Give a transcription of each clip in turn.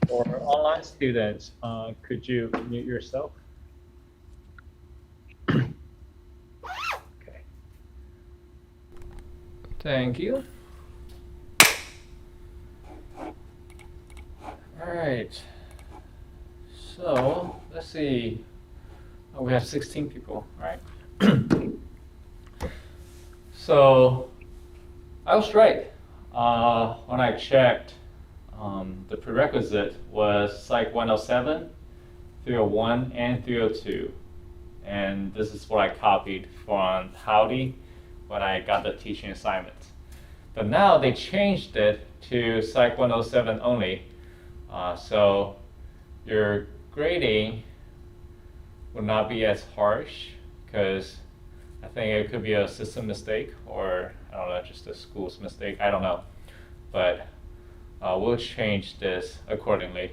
For online students, could you mute yourself? Okay. Thank you. All right. So let's see. Oh, we have 16 people. All right. So I was right. When I checked, the prerequisite was Psych 107, 301, and 302. And this is what I copied from Howdy when I got the teaching assignment. But now they changed it to Psych 107 only. So your grading will not be as harsh because I think it could be a system mistake or I don't know, just a school's mistake. I don't know. But we'll change this accordingly.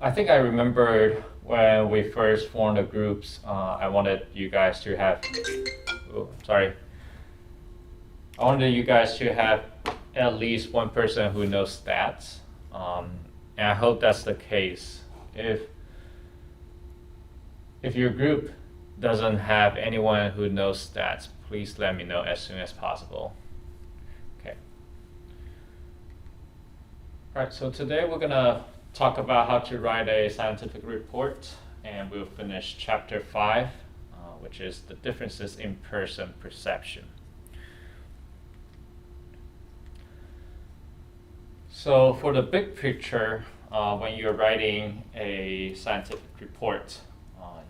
I think I remembered when we first formed the groups, I wanted you guys to have, I wanted you guys to have at least one person who knows stats. And I hope that's the case. If your group doesn't have anyone who knows stats, please let me know as soon as possible. Okay. All right, so today we're gonna talk about how to write a scientific report, and we'll finish chapter 5, which is the differences in person perception. So for the big picture, when you're writing a scientific report,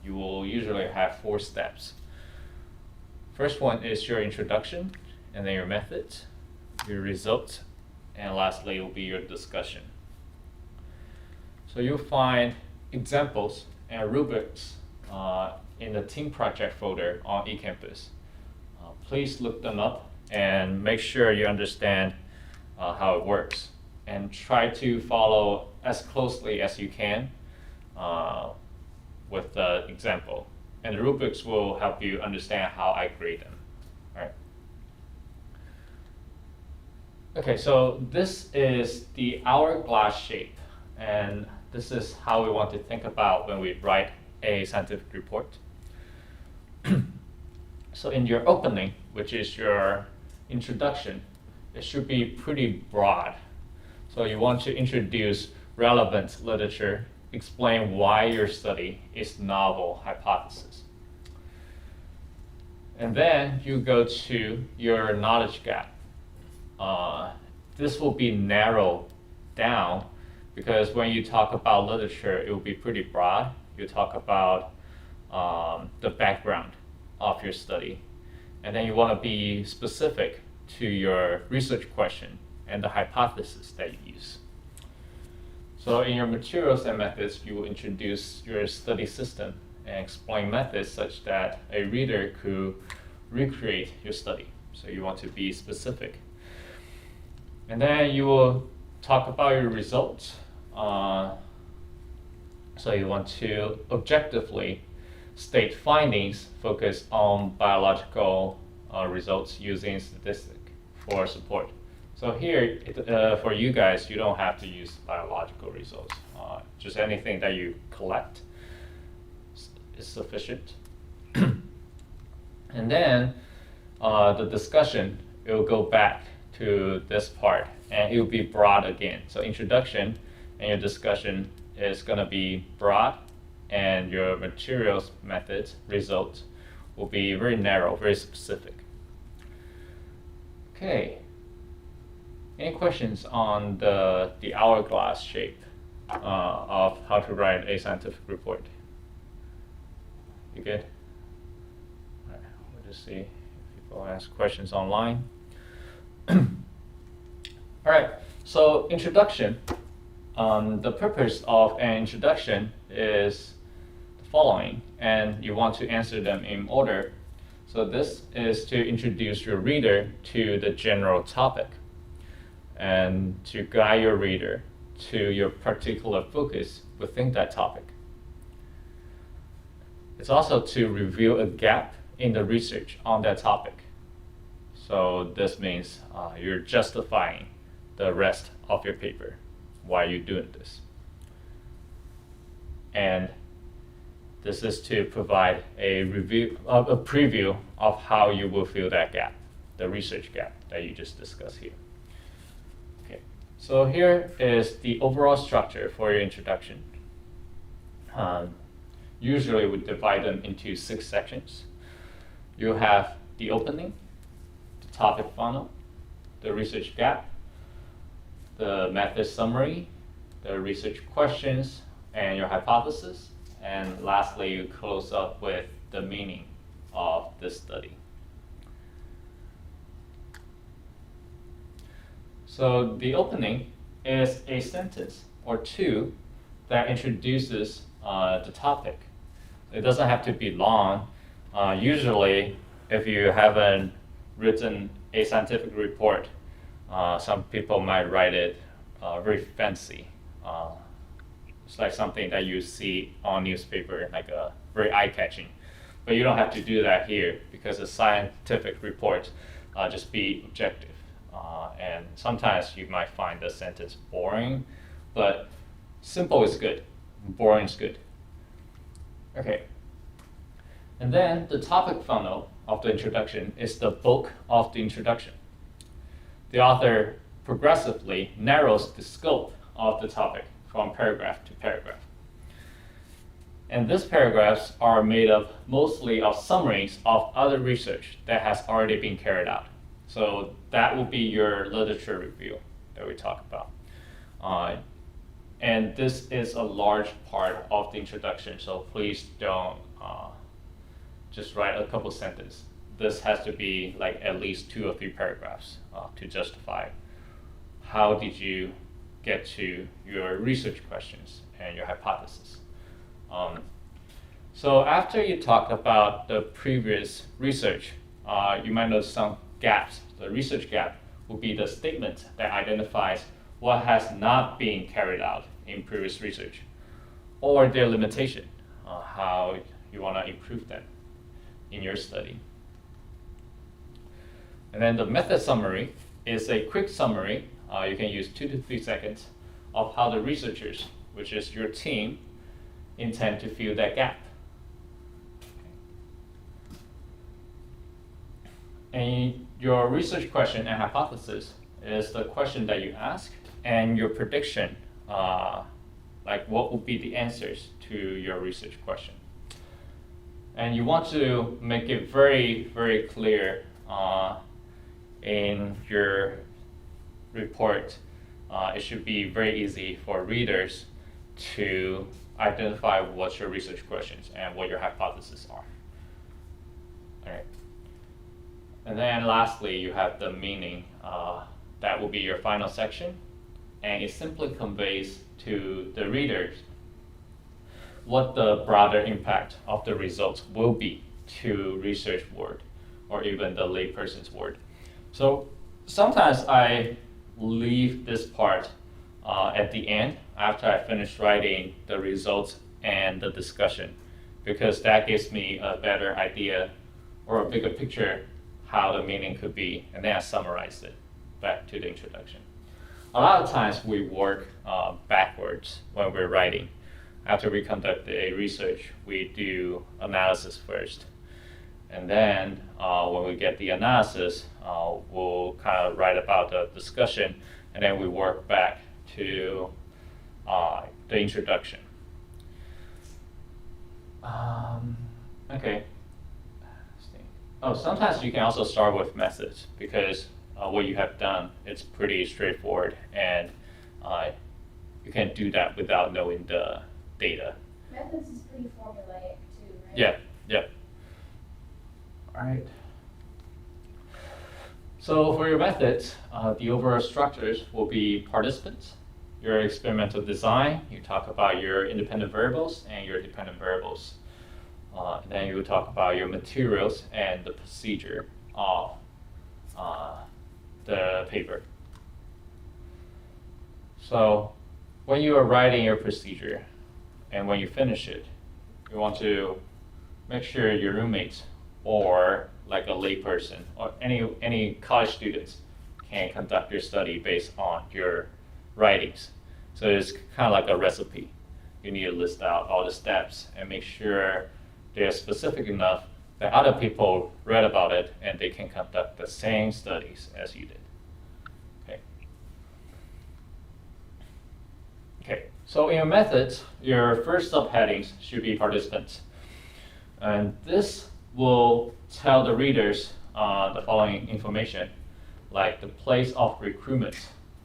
you will usually have 4 steps. First one is your introduction, and then your methods, your results, and lastly will be your discussion. So you'll find examples and rubrics in the team project folder on eCampus. Please look them up and make sure you understand how it works, and try to follow as closely as you can with the example. And the rubrics will help you understand how I grade them. All right. Okay, so this is the hourglass shape, and this is how we want to think about when we write a scientific report. So in your opening, which is your introduction, it should be pretty broad. So you want to introduce relevant literature, explain why your study is novel hypothesis. And then you go to your knowledge gap. This will be narrowed down because when you talk about literature, it will be pretty broad. You talk about the background of your study. And then you want to be specific to your research question and the hypothesis that you use. So in your materials and methods, you will introduce your study system and explain methods such that a reader could recreate your study. So you want to be specific. And then you will talk about your results. So you want to objectively state findings focused on biological results using statistic for support. So here, for you guys, you don't have to use biological results. Just anything that you collect is sufficient. And then the discussion, it will go back to this part, and it will be broad again. So introduction and your discussion is going to be broad, and your materials, methods, results will be very narrow, very specific. Okay. Any questions on the hourglass shape of how to write a scientific report? You good? All right, we'll just see if people ask questions online. All right, so introduction. The purpose of an introduction is the following, and you want to answer them in order. So this is to introduce your reader to the general topic, and to guide your reader to your particular focus within that topic. It's also to reveal a gap in the research on that topic. So this means you're justifying the rest of your paper why you're doing this. And this is to provide a preview of how you will fill that gap, the research gap that you just discussed here. Okay, so here is the overall structure for your introduction. Usually we divide them into 6 sections. You have the opening, the topic funnel, the research gap, the method summary, the research questions, and your hypothesis. And lastly, you close up with the meaning of this study. So the opening is a sentence or 2 that introduces the topic. It doesn't have to be long. Usually, if you haven't written a scientific report, some people might write it very fancy. It's like something that you see on newspaper, like a very eye-catching. But you don't have to do that here because a scientific report just be objective. And sometimes you might find the sentence boring, but simple is good, boring is good. Okay. And then the topic funnel of the introduction is the bulk of the introduction. The author progressively narrows the scope of the topic from paragraph to paragraph. And these paragraphs are made up mostly of summaries of other research that has already been carried out. So that will be your literature review that we talk about. And this is a large part of the introduction, so please don't just write a couple sentences. This has to be like at least 2 or 3 paragraphs to justify how did you get to your research questions and your hypothesis. So after you talk about the previous research, you might notice some gaps. The research gap will be the statement that identifies what has not been carried out in previous research, or their limitation, how you want to improve them in your study. And then the method summary is a quick summary. You can use 2 to 3 seconds of how the researchers, which is your team, intend to fill that gap. And your research question and hypothesis is the question that you ask and your prediction, like what will be the answers to your research question. And you want to make it very, very clear in your report. It should be very easy for readers to identify what your research questions and what your hypotheses are. All right. And then lastly, you have the meaning. That will be your final section. And it simply conveys to the readers what the broader impact of the results will be to research world or even the layperson's world. So sometimes I leave this part at the end after I finish writing the results and the discussion, because that gives me a better idea or a bigger picture how the meaning could be, and then I summarize it back to the introduction. A lot of times we work backwards when we're writing. After we conduct a research, we do analysis first. And then when we get the analysis, we'll kind of write about the discussion, and then we work back to the introduction. Okay. Oh, sometimes you can also start with methods, because what you have done, it's pretty straightforward, and you can do that without knowing the data. Methods is pretty formulaic too, right? Yeah, yeah. All right. So for your methods, the overall structures will be participants, your experimental design, you talk about your independent variables and your dependent variables. Then you will talk about your materials and the procedure of the paper. So when you are writing your procedure and when you finish it, you want to make sure your roommates or like a layperson or any college students can conduct your study based on your writings. So it's kind of like a recipe. You need to list out all the steps and make sure they're specific enough that other people read about it and they can conduct the same studies as you did. Okay. Okay. So in your methods, your first subheadings should be participants. And this will tell the readers the following information, like the place of recruitment.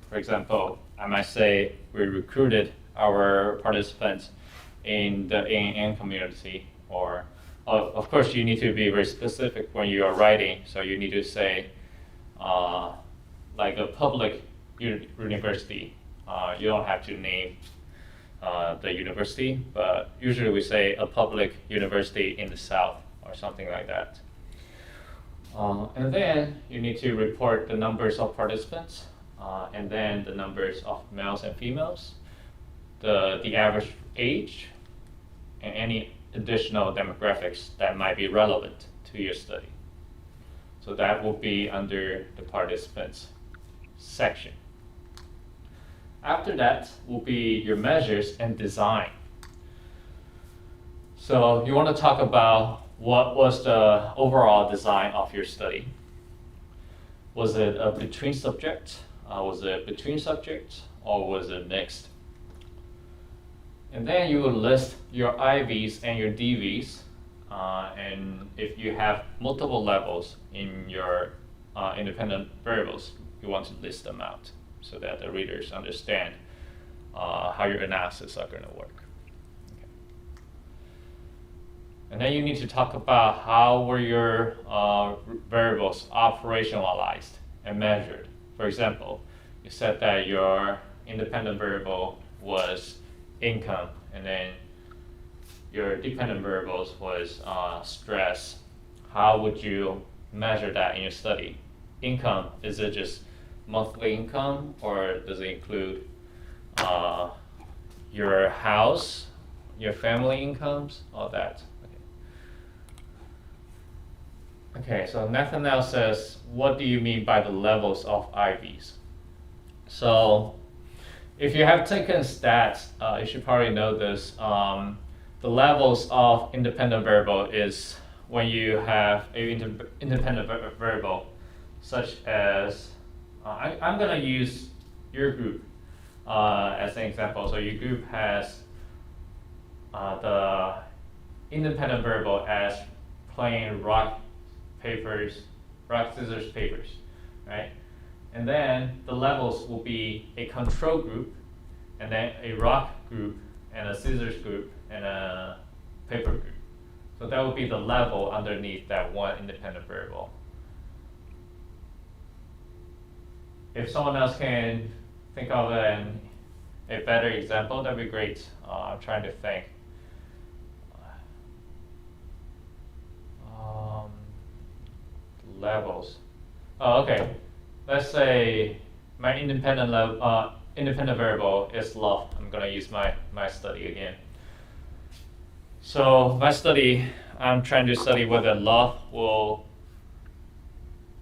For example, I might say we recruited our participants in the ANN community, or of course you need to be very specific when you are writing, so you need to say like a public university. You don't have to name the university, but usually we say a public university in the South or something like that. And then you need to report the numbers of participants, and then the numbers of males and females, the average age, and any additional demographics that might be relevant to your study. So that will be under the participants section. After that will be your measures and design. So you want to talk about what was the overall design of your study. Was it a between subject? Was it between subjects? Or was it mixed? And then you will list your IVs and your DVs. And if you have multiple levels in your independent variables, you want to list them out so that the readers understand how your analysis are going to work. Okay. And then you need to talk about how were your variables operationalized and measured. For example, you said that your independent variable was income, and then your dependent variables was stress. How would you measure that in your study? Income, is it just monthly income, or does it include your house, your family incomes, all that? Okay, so Nathaniel says, what do you mean by the levels of IVs? So if you have taken stats, you should probably know this. The levels of independent variable is when you have an independent variable, such as, I'm going to use your group as an example. So your group has the independent variable as playing rock, scissors, papers, right? And then the levels will be a control group, and then a rock group, and a scissors group, and a paper group. So that would be the level underneath that one independent variable. If someone else can think of a better example, that'd be great. I'm trying to think. Levels. Oh, okay. Let's say my independent variable is love. I'm gonna use my study again. So my study, I'm trying to study whether love will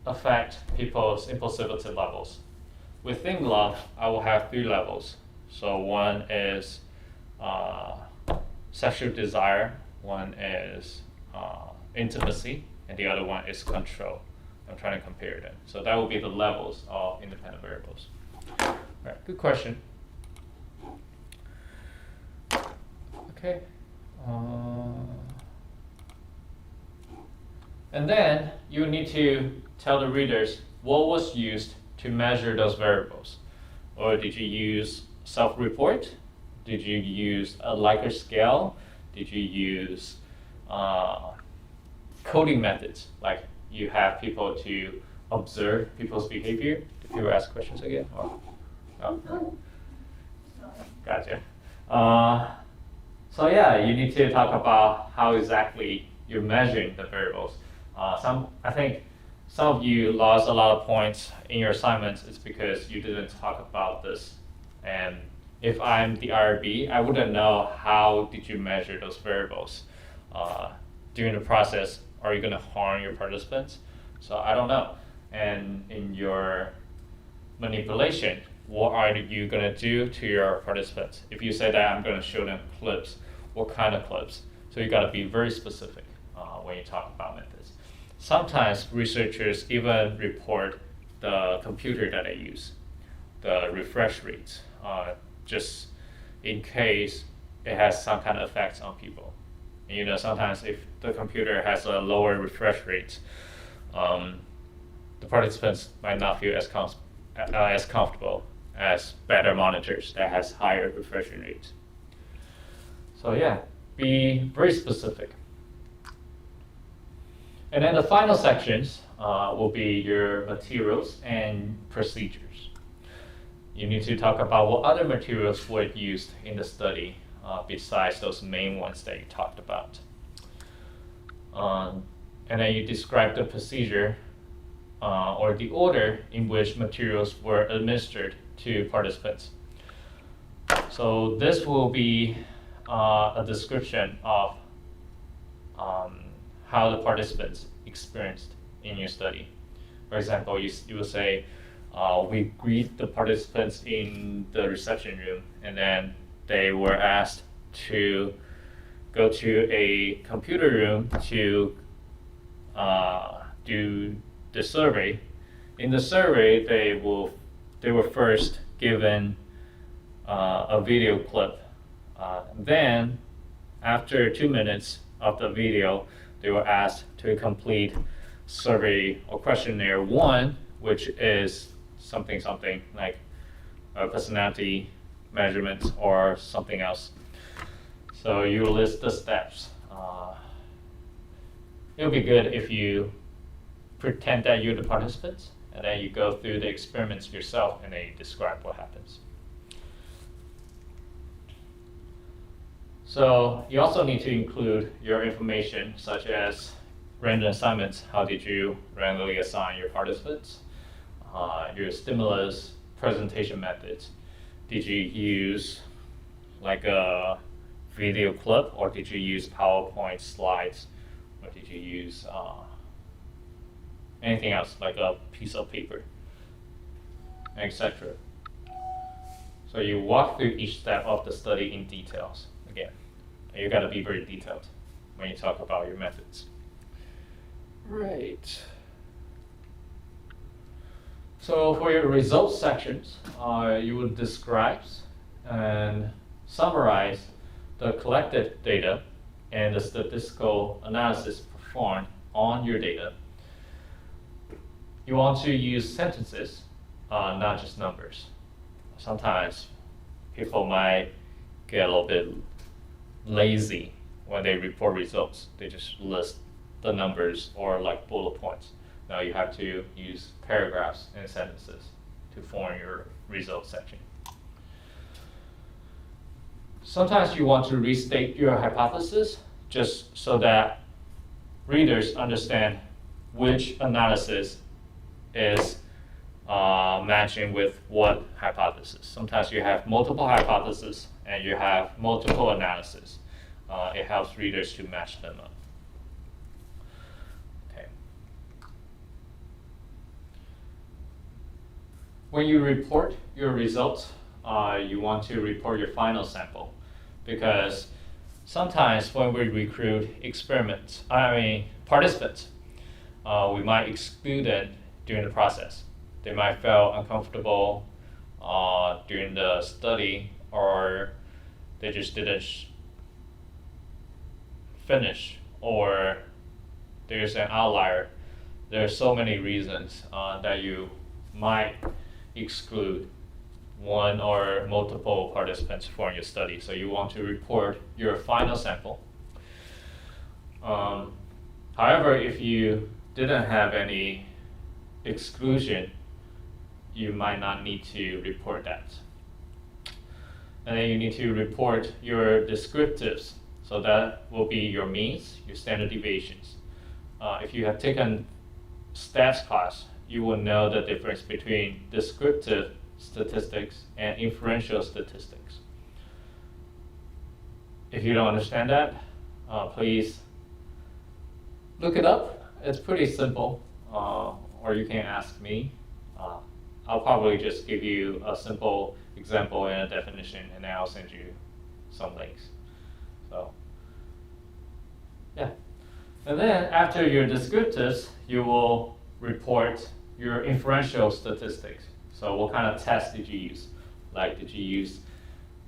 affect people's impulsivity levels. Within love, I will have 3 levels. So one is sexual desire, one is intimacy, and the other one is control. I'm trying to compare them. So that will be the levels of independent variables. All right, good question. Okay. And then you need to tell the readers what was used to measure those variables. Or did you use self-report? Did you use a Likert scale? Did you use coding methods? Like you have people to observe people's behavior. Did people ask questions again? Or, oh. Gotcha. So yeah, you need to talk about how exactly you're measuring the variables. I think some of you lost a lot of points in your assignments. It's because you didn't talk about this. And if I'm the IRB, I wouldn't know how did you measure those variables. During the process, Are you going to harm your participants? So I don't know. And in your manipulation, what are you going to do to your participants? If you say that I'm going to show them clips, what kind of clips? So you got to be very specific when you talk about methods. Sometimes researchers even report the computer that they use, the refresh rates, just in case it has some kind of effects on people. And, sometimes if the computer has a lower refresh rate, the participants might not feel as comfortable as better monitors that has higher refreshing rates. So yeah, be very specific. And then the final sections will be your materials and procedures. You need to talk about what other materials were used in the study besides those main ones that you talked about. And then you describe the procedure or the order in which materials were administered to participants. So this will be a description of how the participants experienced in your study. For example, you will say, we greet the participants in the reception room, and then they were asked to go to a computer room to do the survey. In the survey, they were first given a video clip. Then, after 2 minutes of the video, they were asked to complete survey or questionnaire 1, which is something like personality measurements or something else. So you list the steps. It would be good if you pretend that you're the participants, and then you go through the experiments yourself, and then you describe what happens. So you also need to include your information, such as random assignments. How did you randomly assign your participants? Your stimulus presentation methods. Did you use like a video clip, or did you use PowerPoint slides, or did you use anything else like a piece of paper, etc. So you walk through each step of the study in details. Again, you got to be very detailed when you talk about your methods. Right. So for your results sections, you will describe and summarize the collected data and the statistical analysis performed on your data. You want to use sentences, not just numbers. Sometimes people might get a little bit lazy when they report results. They just list the numbers or like bullet points. Now you have to use paragraphs and sentences to form your results section. Sometimes you want to restate your hypothesis just so that readers understand which analysis is matching with what hypothesis. Sometimes you have multiple hypotheses and you have multiple analysis. It helps readers to match them up. Okay. When you report your results, you want to report your final sample, because sometimes when we recruit participants, we might exclude them during the process. They might feel uncomfortable during the study, or they just didn't finish, or there's an outlier. There are so many reasons that you might exclude one or multiple participants from your study. So you want to report your final sample. However, if you didn't have any exclusion, you might not need to report that. And then you need to report your descriptives. So that will be your means, your standard deviations. If you have taken stats class, you will know the difference between descriptive statistics and inferential statistics. If you don't understand that, please look it up. It's pretty simple, or you can ask me. I'll probably just give you a simple example and a definition, and then I'll send you some links. So, yeah. And then after your descriptives, you will report your inferential statistics. So what kind of test did you use? Like, did you use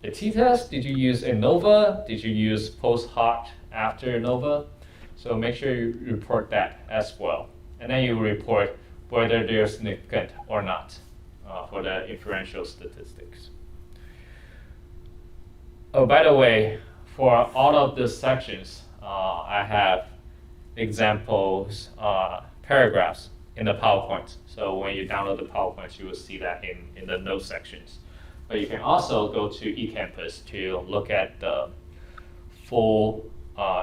a t-test? Did you use ANOVA? Did you use post hoc after ANOVA? So make sure you report that as well. And then you report whether they're significant or not for the inferential statistics. Oh, by the way, for all of these sections, I have examples, paragraphs in the PowerPoint. So when you download the PowerPoint, you will see that in the notes sections. But you can also go to eCampus to look at the full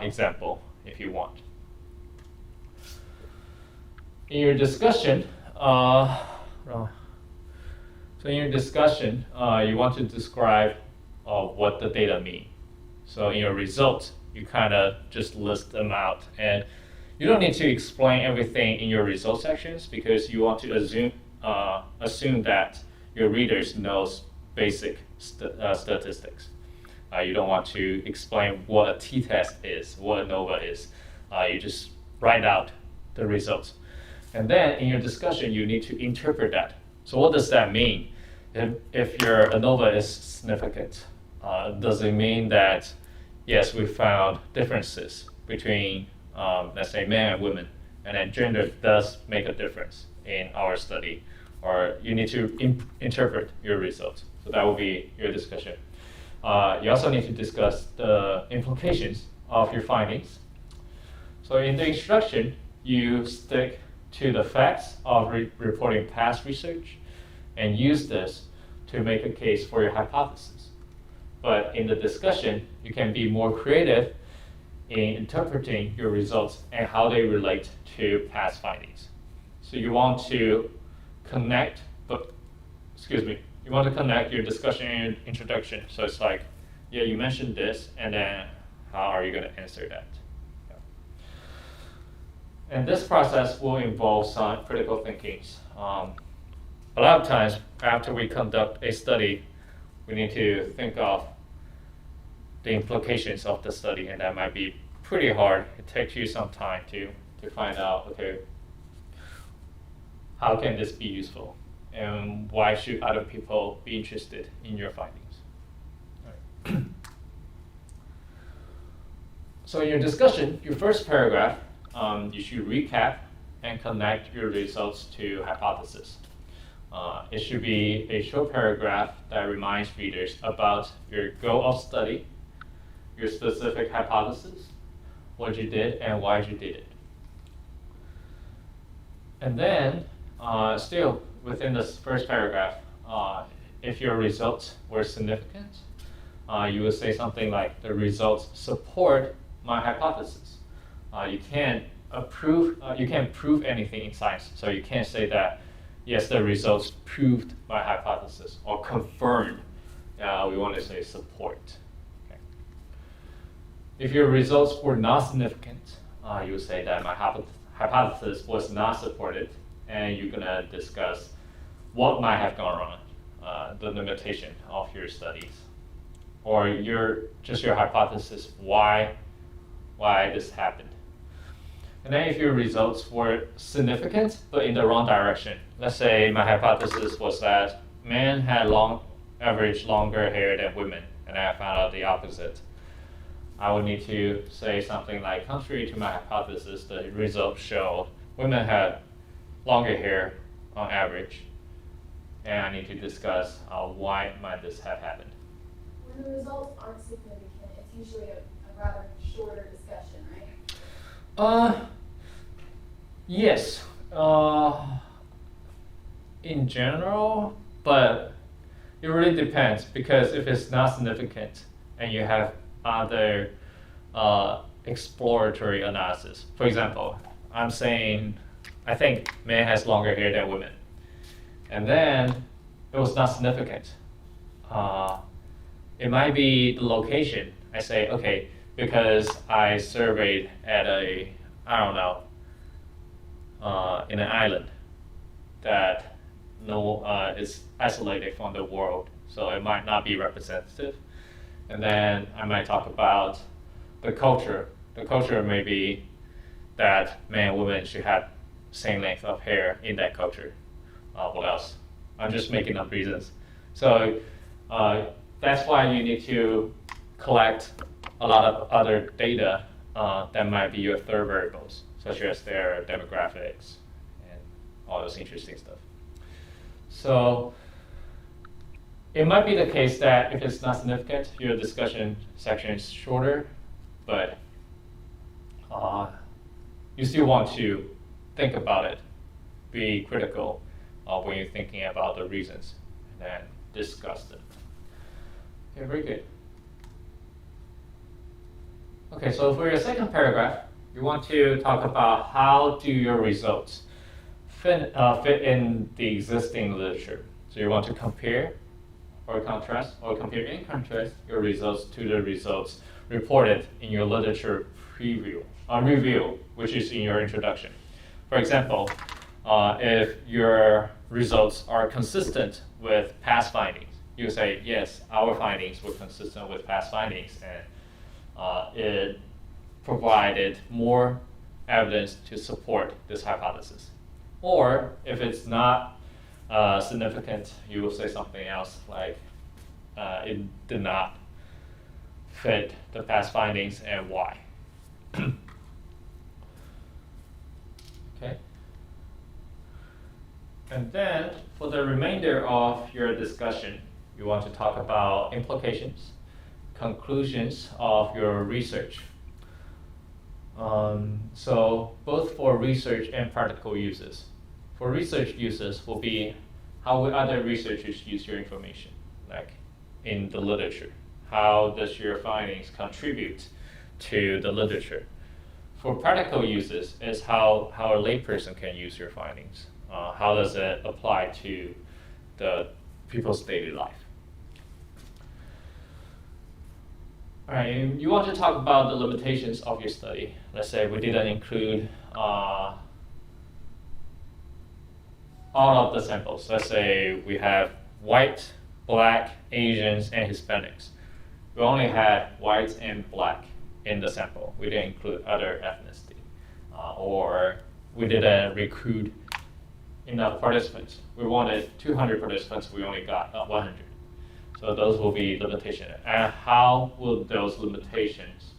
example if you want. In your discussion, you want to describe what the data mean. So in your results, you kind of just list them out, and you don't need to explain everything in your result sections because you want to assume that your readers knows basic statistics. You don't want to explain what a t-test is, what ANOVA is. You just write out the results. And then in your discussion, you need to interpret that. So what does that mean? If your ANOVA is significant, does it mean that, yes, we found differences between, let's say, men and women, and then gender does make a difference in our study, or you need to interpret your results. So that will be your discussion. You also need to discuss the implications of your findings. So in the introduction, you stick to the facts of reporting past research and use this to make a case for your hypothesis. But in the discussion, you can be more creative in interpreting your results and how they relate to past findings. So you want to connect, you want to connect your discussion and your introduction. So it's like, yeah, you mentioned this, and then how are you going to answer that? Yeah. And this process will involve some critical thinking. A lot of times, after we conduct a study, we need to think of the implications of the study, and that might be pretty hard. It takes you some time to find out, okay, how can this be useful? And why should other people be interested in your findings? All right. So in your discussion, your first paragraph, you should recap and connect your results to hypothesis. It should be a short paragraph that reminds readers about your goal of study, your specific hypothesis, what you did, and why you did it. And then, still within this first paragraph, if your results were significant, you would say something like, the results support my hypothesis. You can't prove anything in science, so you can't say that, yes, the results proved my hypothesis or confirmed. We want to say support. Okay. If your results were not significant, you would say that my hypothesis was not supported, and you're going to discuss what might have gone wrong, the limitation of your studies, or your hypothesis, why this happened. And then if your results were significant, but in the wrong direction, let's say my hypothesis was that men had average longer hair than women, and I found out the opposite. I would need to say something like, contrary to my hypothesis, the results show women had longer hair on average, and I need to discuss why might this have happened. When the results aren't significant, it's usually a rather shorter discussion, right? Yes, in general, but it really depends, because if it's not significant and you have other exploratory analysis, for example, I'm saying I think men has longer hair than women, and then it was not significant. It might be the location. I say, okay, because I surveyed at a I don't know, in an island that is isolated from the world, so it might not be representative. And then I might talk about the culture. The culture may be that men and women should have same length of hair in that culture. What else? I'm just making up reasons. So that's why you need to collect a lot of other data that might be your third variables, such as their demographics and all those interesting stuff. So it might be the case that if it's not significant, your discussion section is shorter, but you still want to think about it, be critical when you're thinking about the reasons, and then discuss them. Okay, very good. Okay, so for your second paragraph, you want to talk about how do your results fit in the existing literature. So you want to compare or contrast, or compare and contrast your results to the results reported in your literature review, which is in your introduction. For example, if your results are consistent with past findings, you say, yes, our findings were consistent with past findings, and it provided more evidence to support this hypothesis. Or if it's not significant, you will say something else like it did not fit the past findings and why. Okay. And then for the remainder of your discussion, you want to talk about implications, conclusions of your research. So both for research and practical uses. For research uses will be how will other researchers use your information, like in the literature. How does your findings contribute to the literature? For practical uses is how a layperson can use your findings. How does it apply to the people's daily life? All right, and you want to talk about the limitations of your study. Let's say we didn't include all of the samples. Let's say we have white, black, Asians, and Hispanics. We only had white and black in the sample. We didn't include other ethnicity. Or we didn't recruit enough participants. We wanted 200 participants, we only got 100. So those will be limitations. And how will those limitations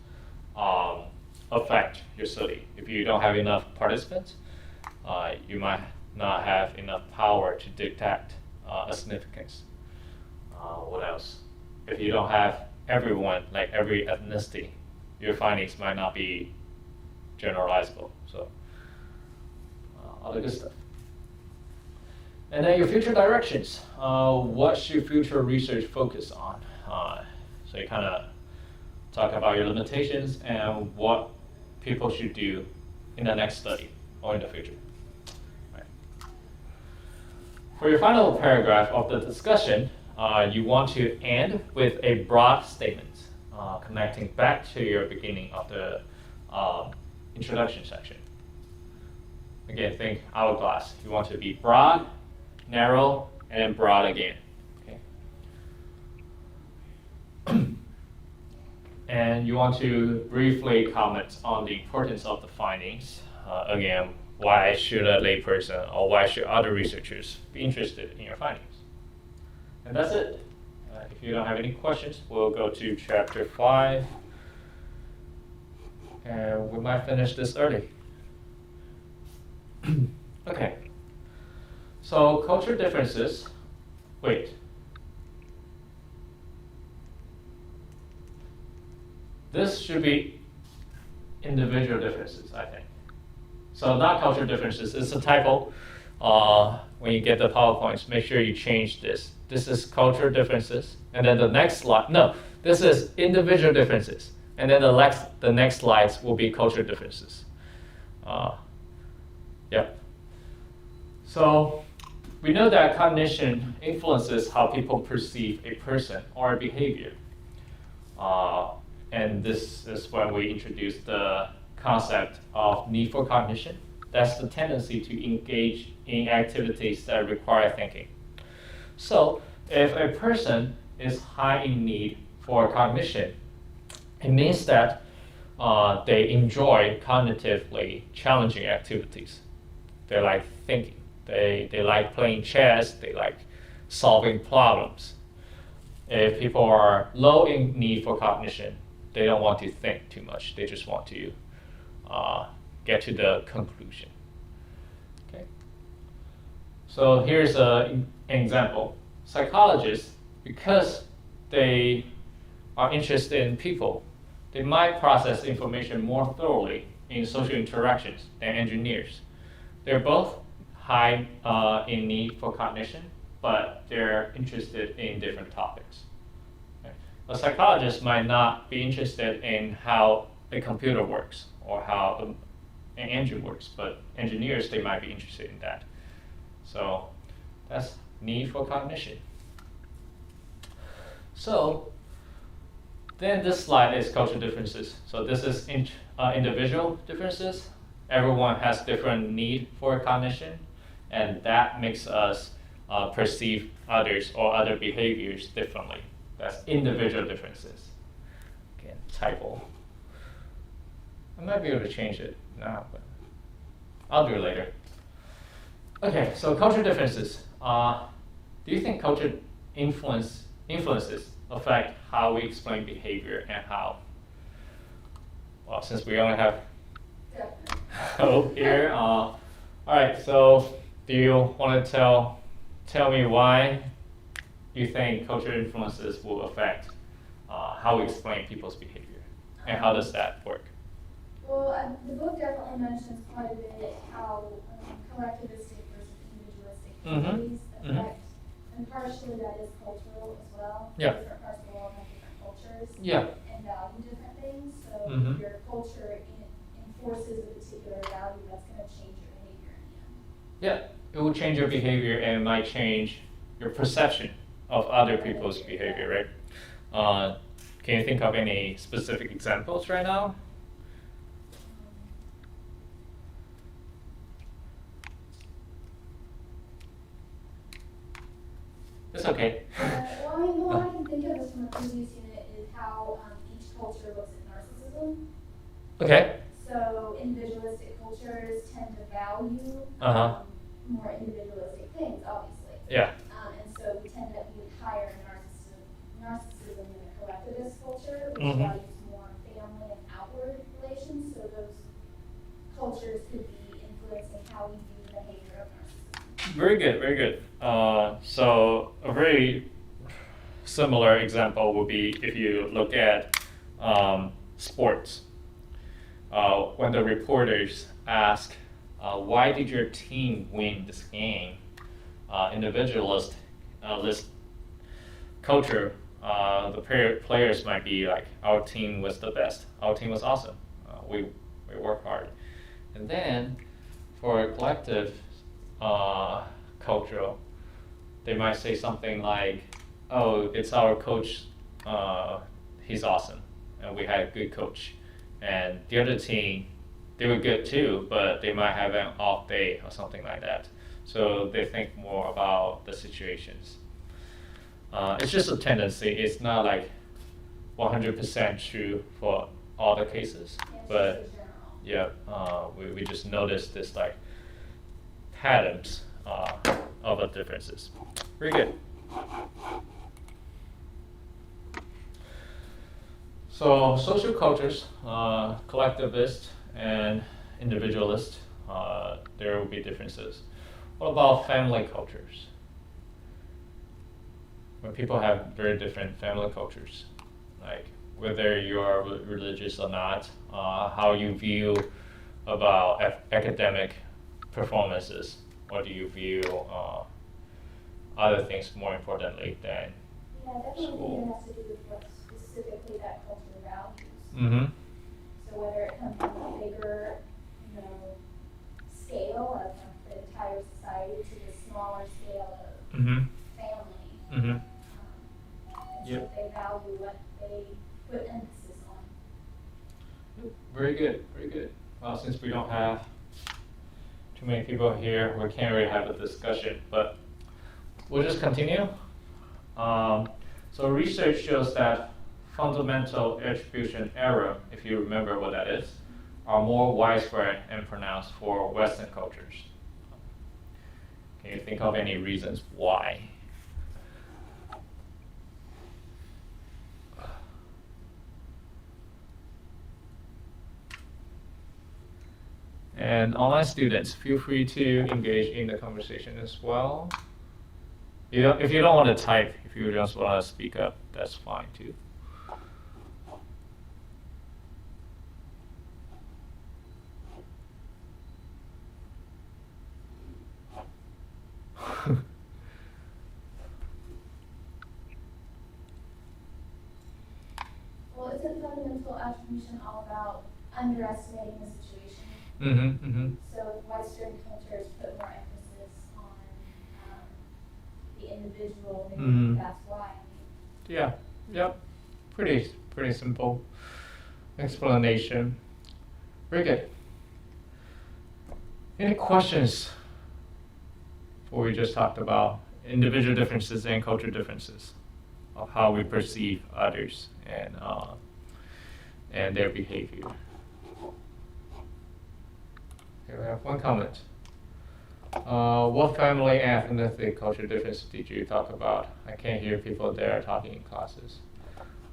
affect your study? If you don't have enough participants, you might not have enough power to detect a significance. What else? If you don't have everyone, like every ethnicity, your findings might not be generalizable. So all the good stuff. And then your future directions. What should future research focus on? So you kind of talk about your limitations and what people should do in the next study or in the future. Right. For your final paragraph of the discussion, you want to end with a broad statement connecting back to your beginning of the introduction section. Again, think hourglass. You want to be broad, narrow, and then broad again. Okay. And you want to briefly comment on the importance of the findings. Again, why should a layperson or why should other researchers be interested in your findings? And that's it. If you don't have any questions, we'll go to chapter 5. And we might finish this early. Okay. So culture differences, wait. This should be individual differences, I think. So not culture differences, it's a typo. When you get the PowerPoints, make sure you change this. This is culture differences, and then the next slide, no, this is individual differences. And then the next slides will be culture differences. Yeah. So we know that cognition influences how people perceive a person or a behavior. And this is when we introduce the concept of need for cognition. That's the tendency to engage in activities that require thinking. So if a person is high in need for cognition, it means that they enjoy cognitively challenging activities. They like thinking. They like playing chess. They like solving problems. If people are low in need for cognition, they don't want to think too much. They just want to get to the conclusion. Okay. So here's an example. Psychologists, because they are interested in people, they might process information more thoroughly in social interactions than engineers. They're both high in need for cognition, but they're interested in different topics. Okay. A psychologist might not be interested in how a computer works or how an engine works, but engineers, they might be interested in that. So that's need for cognition. So then this slide is cultural differences. So this is individual differences. Everyone has different need for cognition, and that makes us perceive others or other behaviors differently. That's individual differences. Again, typo. I might be able to change it now, but I'll do it later. Okay, so cultural differences. Do you think culture influences affect how we explain behavior and how? Well, since we only have Hope here. All right, so do you want to tell me why you think cultural influences will affect how we explain people's behavior, and how does that work? Well, the book definitely mentions quite a bit how collectivistic versus individualistic theories affect, and partially that is cultural as well. Yeah. Different parts of the world have different cultures. Yeah. And value different things. So if your culture enforces a particular value, that's going to change your behavior in the end. Yeah, it will change your behavior and it might change your perception of other people's behavior, right? Can you think of any specific examples right now? It's okay. Well, I mean, the one I can think of is from a previous unit is how each culture looks at narcissism. Okay. So individualistic cultures tend to value more individualistic things, obviously. Yeah. And so we tend to be higher narcissism in a collectivist culture, which values more family and outward relations. So those cultures could be influencing how we view the behavior of narcissism. Very good, very good. So a very similar example would be if you look at sports. When the reporters ask, why did your team win this game? Individualist culture, the players might be like, our team was the best. Our team was awesome. We work hard. And then for a collective cultural, they might say something like, oh, it's our coach, he's awesome, and we had a good coach. And the other team, they were good too, but they might have an off day or something like that. So they think more about the situations. It's just a tendency. It's not like 100% true for all the cases, but yeah, we just noticed this like patterns of the differences. Very good. So social cultures, collectivist and individualist, there will be differences. What about family cultures? When people have very different family cultures, like whether you are religious or not, how you view about academic performances, or do you view other things more importantly than school? Yeah, definitely it has to do with what specifically that culture values. Mm-hmm. So whether it comes from a bigger, scale of the entire society to the smaller scale of family. Mm-hmm. And so they value what they put emphasis on. Very good, very good. Well, since we don't have too many people here, we can't really have a discussion, but we'll just continue. So research shows that fundamental attribution error, if you remember what that is, are more widespread and pronounced for Western cultures. Can you think of any reasons why? And online students, feel free to engage in the conversation as well. If you don't want to type, if you just want to speak up, that's fine too. Well, isn't fundamental attribution all about underestimating the situation? So Western cultures put more emphasis on the individual, maybe that's why. Yeah, yep. Pretty simple explanation. Very good. Any questions for what we just talked about individual differences and cultural differences of how we perceive others and their behavior? Here we have one comment. What family and ethnic culture difference did you talk about? I can't hear people there talking in classes.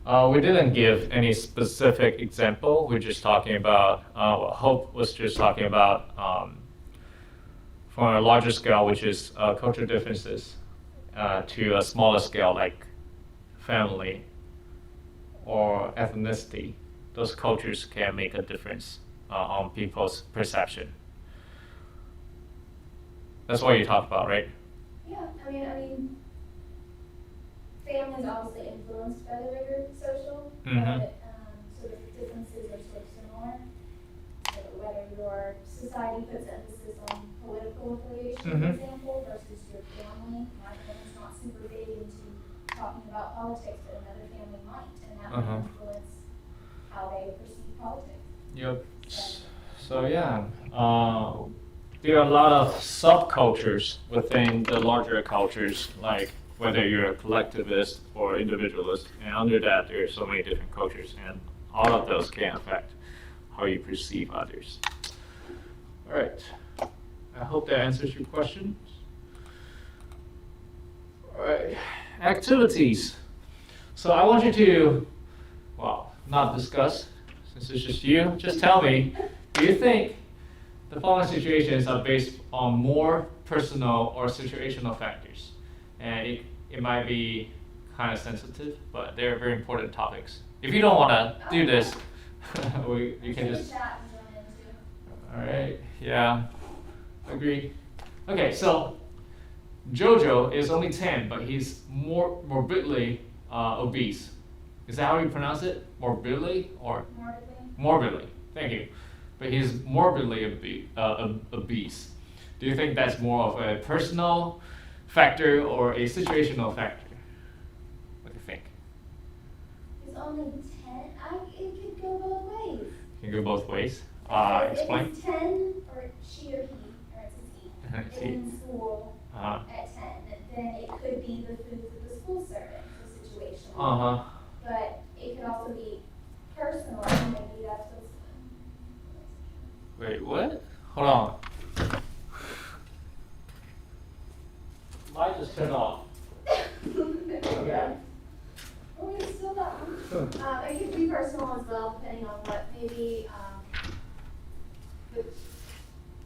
We didn't give any specific example. We're just talking about, Hope was just talking about from a larger scale, which is cultural differences, to a smaller scale like family or ethnicity. Those cultures can make a difference on people's perception. That's what you talk about, right? Yeah, I mean, families obviously influenced by the bigger social, but sort of differences are sort of similar. So whether your society puts emphasis on political affiliation, for example, versus your family. My family's not super big into talking about politics, but another family might, and that might influence how they perceive politics. Yep. So yeah. There are a lot of subcultures within the larger cultures, like whether you're a collectivist or individualist, and under that there are so many different cultures, and all of those can affect how you perceive others. All right, I hope that answers your questions. All right, activities. So I want you to, well, not discuss, since it's just you, just tell me, do you think the following situations are based on more personal or situational factors? And it might be kind of sensitive, but they're very important topics. If you don't want to do this, you can just... All right, yeah, agree. Okay, so Jojo is only 10, but he's morbidly obese. Is that how you pronounce it? Morbidly or? Morbidly, thank you. But he's morbidly obese. Do you think that's more of a personal factor or a situational factor? What do you think? He's only 10. It could go both ways. Can go both ways. Explain. If he's 10, or she or he, or it's a he, in school at 10, then it could be the food that the school served, the situation. But it could also be personal, and maybe that's what's... Wait, what? Hold on. Light just turned off. Okay. Oh, it's still on. It could be personal as well, depending on what maybe the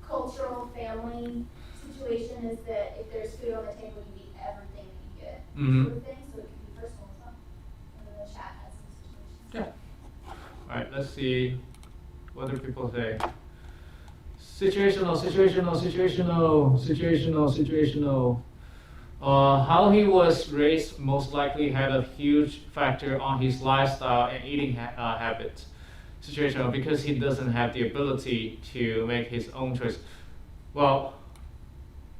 cultural family situation is, that if there's food on the table, you eat everything that you get, sort of thing. So it could be personal as well. And then the chat has some situations. Yeah. All right, let's see what do people say. Situational. How he was raised most likely had a huge factor on his lifestyle and eating habits. Situational, because he doesn't have the ability to make his own choice. Well,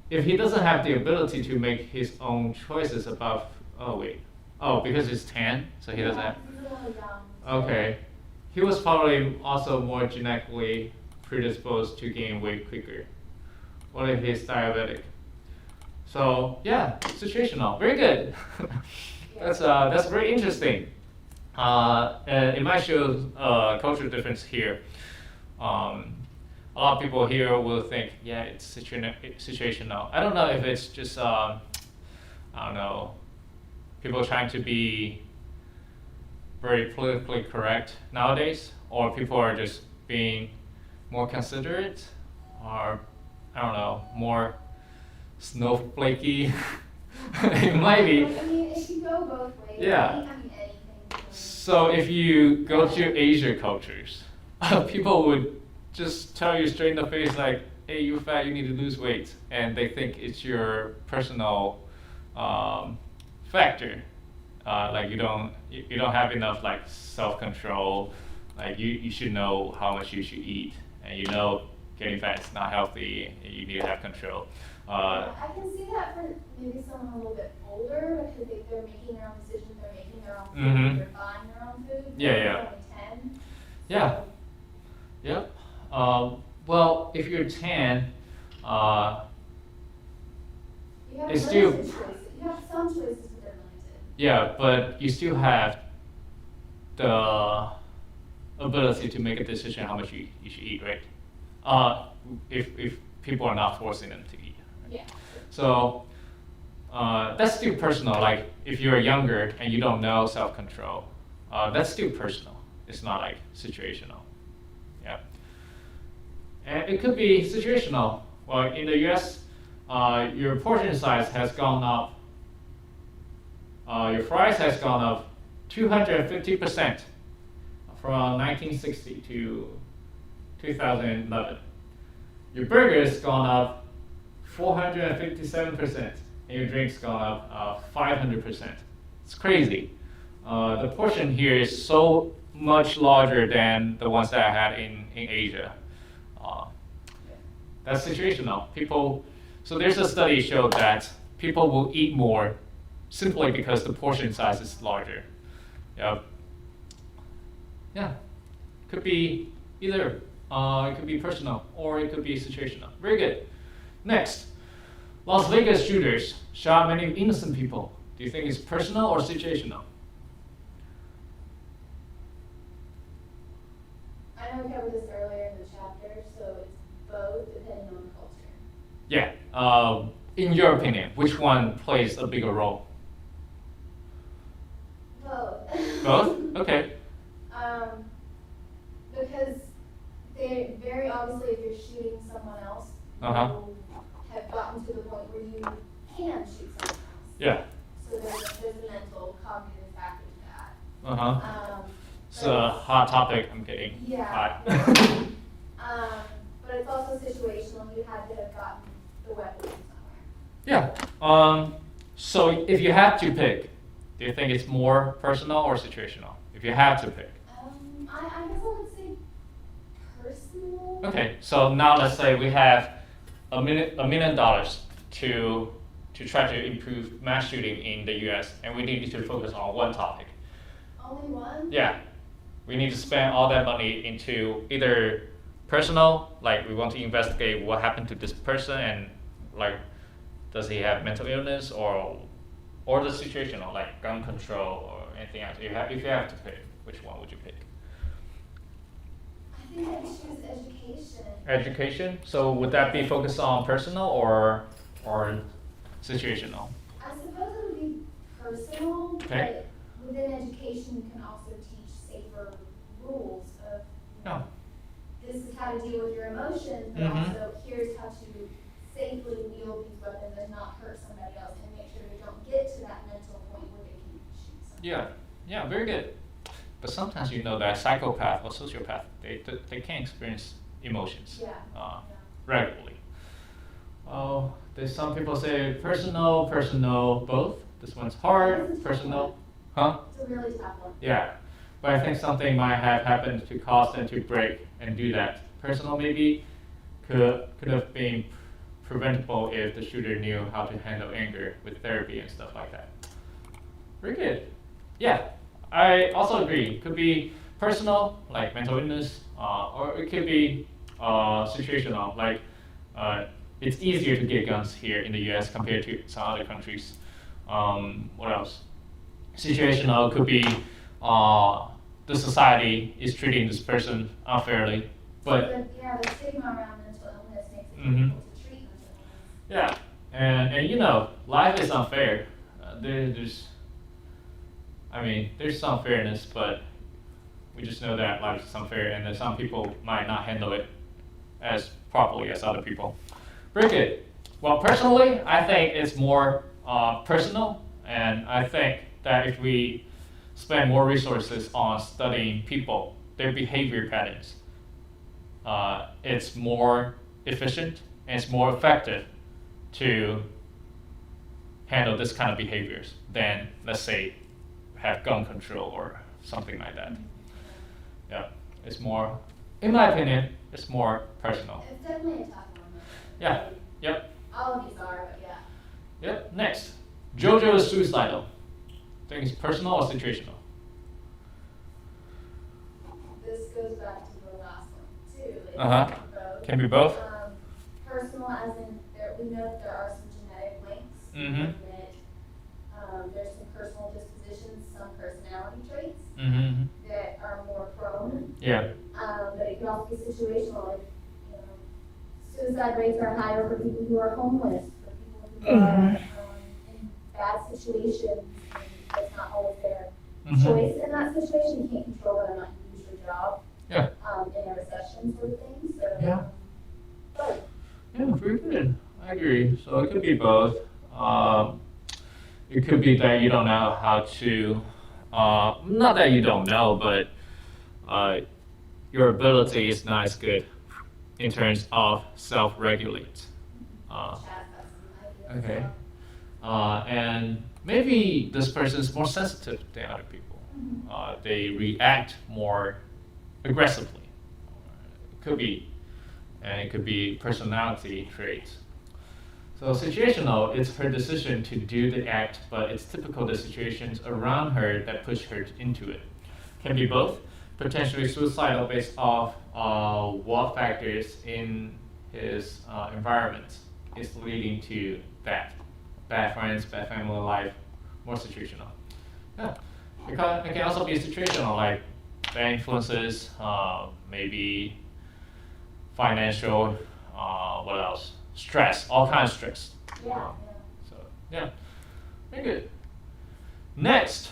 if he doesn't have the ability to make his own choices about, because he's 10, so he doesn't have. He's a little young. Okay. he was probably also more genetically predisposed to gain weight quicker. What if he's diabetic? So yeah, situational, very good. That's very interesting. And it might show cultural difference here. A lot of people here will think, yeah, it's situational. I don't know if it's just, I don't know, people trying to be very politically correct nowadays, or people are just being more considerate, or I don't know, more snowflakey. It might be. I mean, it can go both ways. Yeah. I mean, anything. So if you go to Asia cultures, people would just tell you straight in the face like, hey, you're fat, you need to lose weight. And they think it's your personal factor. Like you don't have enough like self-control. Like you should know how much you should eat. And you know getting fat is not healthy. You need to have control. I can see that for maybe someone a little bit older because they're making their own decisions, they're making their own food, Mhm. they're buying their own food. Yeah, They're yeah. only 10. Yeah. So, Yep. Well, if you're 10, you have It's still- limited choices. You have some choices, but they're limited. yeah, but you still have the ability to make a decision how much you should eat, right? If people are not forcing them to eat. Yeah. So that's still personal. Like if you're younger and you don't know self-control, that's still personal. It's not like situational. Yeah. And it could be situational. Well, in the U.S., your portion size has gone up. Your fries has gone up 250% from 1960 to 2011. Your burger has gone up 457%, and your drink's gone up 500%. It's crazy. The portion here is so much larger than the ones that I had in Asia. That's situational. So there's a study showed that people will eat more simply because the portion size is larger. Yeah. Yeah. Could be either. It could be personal or it could be situational. Very good. Next, Las Vegas shooters shot many innocent people. Do you think it's personal or situational? I know we covered this earlier in the chapter, so it's both depending on the culture. Yeah. In your opinion, which one plays a bigger role? Both. Both? Okay. Because they very obviously, if you're shooting someone else, Uh-huh. you have gotten to the point where you can shoot someone else. Yeah. So there's a mental cognitive factor to that. Uh-huh. It's a hot topic. I'm kidding. Yeah. Hot. But it's also situational. You had to have gotten the weapon from somewhere. Yeah. So if you had to pick, do you think it's more personal or situational? If you had to pick. I guess I would say personal. Okay. So now let's say we have $1 million to try to improve mass shooting in the U.S. and we need to focus on one topic. Only one? Yeah. We need to spend all that money into either personal, like we want to investigate what happened to this person and like does he have mental illness or the situational, like gun control or anything else. If you have to pick, which one would you pick? I think I'd choose education. Education. So would that be focused on personal or situational? I suppose it would be personal, Okay. but within education, you can also teach safer rules of, Oh. this is how to deal with your emotions, but Mhm. also here's how to safely wield these weapons and not hurt somebody else and make sure they don't get to that mental point where they can shoot somebody. Yeah. Yeah. Very good. But sometimes you know that psychopath or sociopath they can experience emotions. Yeah. Uh, Yeah. regularly. Oh, there's some people say personal, both. This one's hard, personal. Huh? It's a really tough one. Yeah. But I think something might have happened to cause them to break and do that. Personal maybe could have been preventable if the shooter knew how to handle anger with therapy and stuff like that. Very good. Yeah. I also agree. Could be personal, like mental illness, or it could be situational, like uh, it's easier to get guns here in the U.S. compared to some other countries. What else? Situational could be the society is treating this person unfairly, but Yeah, the stigma around mental illness makes it Mhm. difficult to treat mental illness. yeah, and you know, life is unfair. There's, I mean, there's some fairness, but we just know that life is unfair, and that some people might not handle it as properly as other people. Very good. Well, personally, I think it's more personal, and I think that if we spend more resources on studying people, their behavior patterns, it's more efficient and it's more effective to handle this kind of behaviors than, let's say, have gun control or something like that. Yeah, it's more, in my opinion, it's more personal. It's definitely a tough one. Yeah, yep, All of these are, but yeah. yep. Next, JoJo is suicidal. Think it's personal or situational? This goes back to the last one too. It Uh-huh. can be both. Can be both? Personal as in we know that there are some genetic links. Mhm. That there's some personal dispositions, some personality traits Mm-hmm. that are more prone. Yeah. But it can also be situational. Like, suicide rates are higher for people who are homeless, for people who are in bad situations, and it's not always their Mhm. choice in that situation. You can't control whether or not you lose your job Yeah. in a recession sort of thing. So, Yeah. but Yeah, very good. I agree. So it could be both. It could be that you don't know how to, not that you don't know, but your ability is not as good in terms of self-regulate. Chaz has some ideas. Okay. And maybe this person is more sensitive than other people. They react more aggressively. Could be, and it could be personality traits. So situational is her decision to do the act, but it's typical the situations around her that push her into it. Can be both, potentially suicidal based off what factors in his environment is leading to that. Bad friends, bad family life, more situational. Yeah. It can also be situational, like bad influences, maybe financial, what else? Stress, all kinds of stress. Yeah, So, yeah, very good. Next,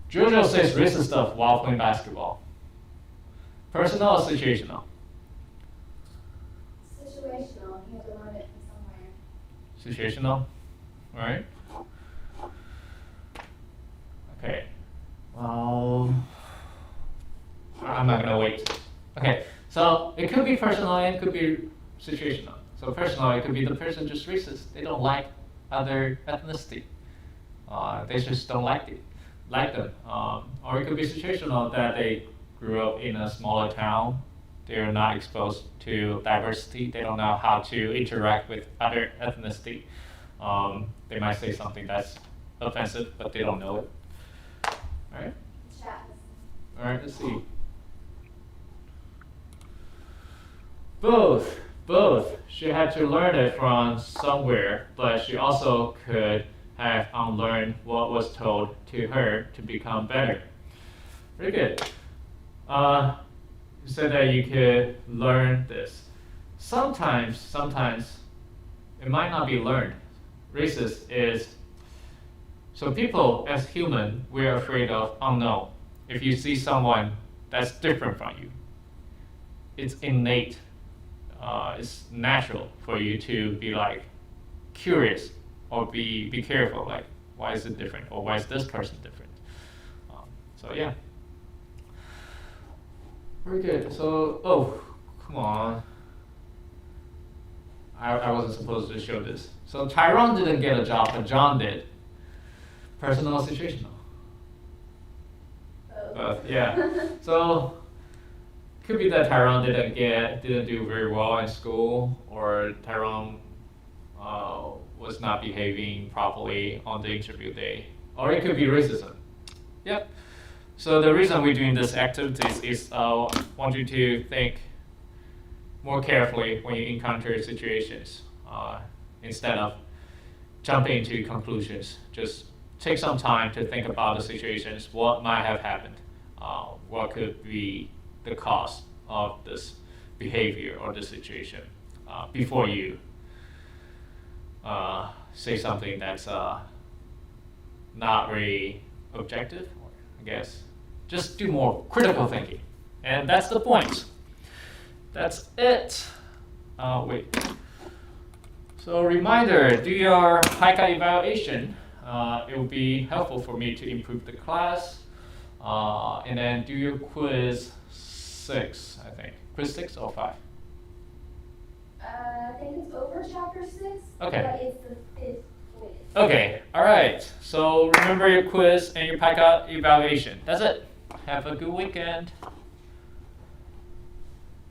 JoJo says racist stuff while playing basketball. Personal or situational? situational. You have to learn it from somewhere. Situational, right? Okay. Well, I'm not gonna wait. Okay, so it could be personal and it could be situational. So personal, it could be the person just racist. They don't like other ethnicity. They just don't like them. Or it could be situational that they grew up in a smaller town. They're not exposed to diversity. They don't know how to interact with other ethnicity. They might say something that's offensive, but they don't know it. All right. Chaz. All right. Let's see. Both. She had to learn it from somewhere, but she also could have unlearned what was told to her to become better. Very good. You said that you could learn this. Sometimes it might not be learned. Racist is, so people as human, we're afraid of unknown. If you see someone that's different from you, it's innate. It's natural for you to be like curious or be careful, like why is it different or why is this person different? So yeah. Very good. So, oh, come on. I wasn't supposed to show this. So Tyrone didn't get a job, but John did. Personal or situational? Yeah. So could be that Tyrone didn't do very well in school, or Tyrone was not behaving properly on the interview day, or it could be racism. Yep. So the reason we're doing this activities is want you to think more carefully when you encounter situations instead of jumping into conclusions. Just take some time to think about the situations, what might have happened, what could be the cause of this behavior or this situation before you say something that's not very objective, I guess. Just do more critical thinking. And that's the point. That's it. Wait. So reminder, do your HiCA evaluation. It will be helpful for me to improve the class. And then do your quiz 6, I think. Quiz 6 or 5? I think it's over chapter 6. Okay. But it's the 5th quiz. Okay, all right. So remember your quiz and your PICA evaluation. That's it. Have a good weekend.